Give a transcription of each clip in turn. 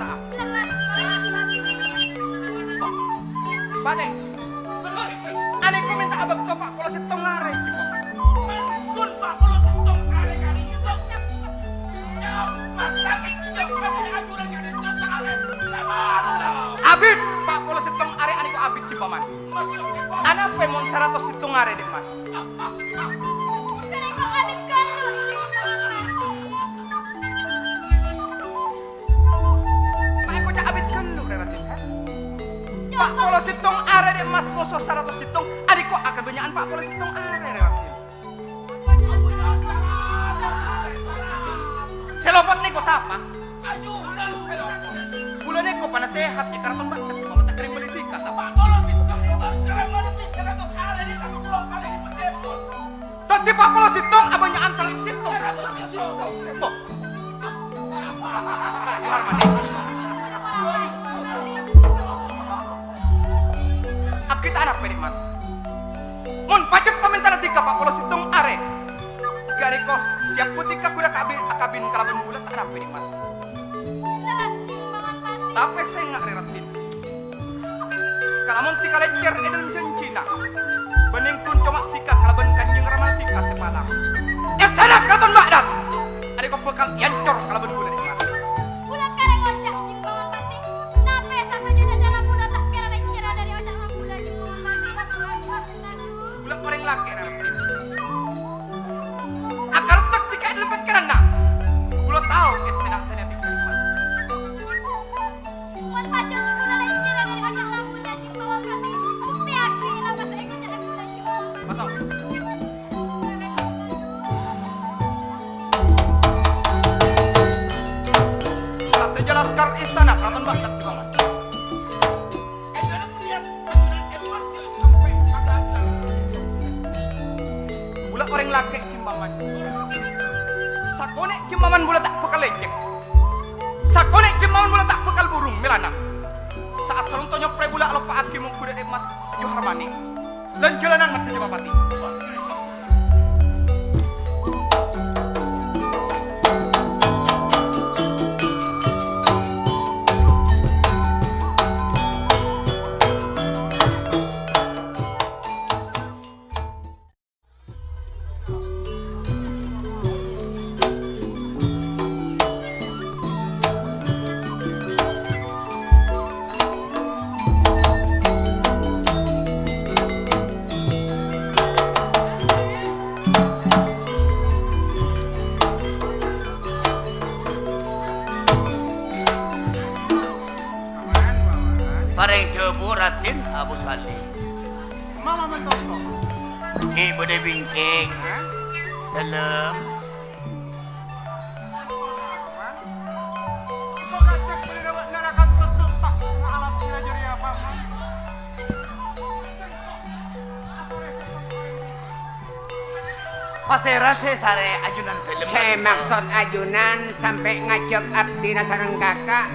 tak? Bane. Ane ko minta abag to Pak Polo sitong are. Kun Pak Polo sitong are kali itu. Ya, masa itu kami ajuran kali itu are. Abit Pak Polo sitong are ane ko abit di paman. Ana pemon 100 sitong are dek Mas. Pak Polo sitong are dek Mas musuh 100 sitong adikku akan banyakan Pak Polo sitong are relatif. Selopot nih kok siapa? Bulan ini kok panas sehat ya karton banget kalau tak kering beli tiket Pak Polo sitong keren banget di 100 are di kamu belum kali di pendemo. Tadi Pak Polo sitong abanyakan saling sitong. Kok? Harmani. Kita anak penik Mas. Mun pajak pemintana tiga Pak Polo sitong are. Gari ko siap putika kuda akabin kalaban bulat anak penik Mas. Tapi saya nggak reratin. Kalamun tika leccer edun janjina. Bening pun cuma tika kalaban kanjeng ramal tika sepalang. Sana kalaban bakdat. Adik ko bekal yancor kalaban bulat Mas. Bulat kareng ojak jing bangun pati. Nape sasa jajan bulat tak kira leccer dari ojak bulat jing bangun pati. Bulat orang laki reratin. Akar tak tika edun lepet kerana. Bulat tahu esenak tanya tika Mas. Buat pajak bulat leccer dari ojak bulat jing bangun pati. Bukti aki nama saya jajan bulat jing bangun pati. Masuk. Surat jelaskan istana Keraton Baghdad juga Mas. Jangan melihat ajuran Edward sampai pada Bulat orang laki kimbangan. Sakone kimbangan bulat tak bekal lecek. Sakone kimbangan bulat tak bekal burung melana. Saat selontonya prebula lupa aki mung kuda Mas Juharmani. Dan jalanan Mas Jabapati. Pareng debu Ratin Abu Salim. Mama mentoko. Ki bode bingking. Dalam. Kok gacek beli dapat narakan tos tuh tak ngalas sila jari apa man? Pasera se sare ajunan film. Saya maksud ajunan sampai ngajak abdi na sareng kakak.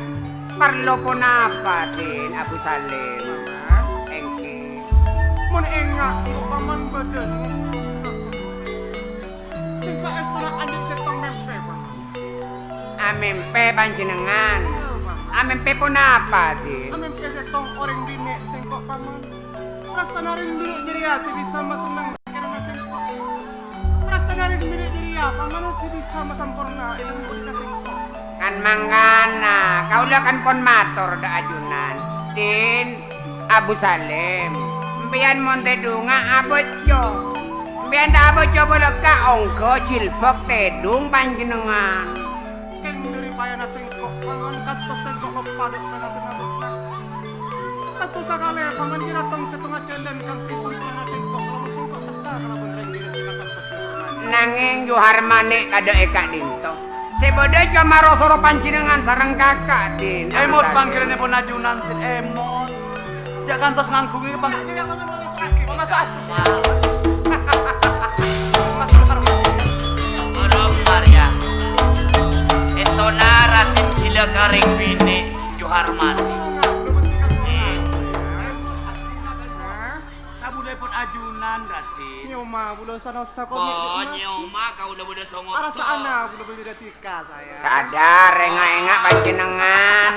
Perlu pun apa din Abu Salim? Engki. Mun enggak ibu paman badan. Singka estona anjing setong mempe paman. Amempe panjenengan. Amempe pun apa din? Amempe setong orang bini singkok paman. Rasa naring bini jadi si bisa masenang karena singkok. Rasa naring bini jadi paman si bisa masampurna ilmu budi singkok. Kan mangkana, kau kan pon matur da ajunan. Din Abu Salim. Mpian monte dunga abojo. Mpian da abojo boleh ka ongko cilpok tedung panjenengan. Keng dari payana singkok paman kata singkok lopadok kana benabukna. Tentu sakale paman giratong setengah jalan kang kisempurna singkok lamun singkok teka kana benereng diri kasar sempurna. Nanging Juharmane kada eka dinto. Sebodo cuma rosoro panjenengan sareng kakak din. Emot panggilannya pun ajunan tin emot. Jangan tos ngangkungi bang. Jadi paman mengasaki, mengasaki. Orang Maria. Itu naratin gila garing bini Juharmani. Kamu dapat ajunan Ratin. Nyoma bulan sana sakomi. Oh nyoma kau udah songot. Arah sana bulan beli tika saya. Sadar engak-engak panjenengan.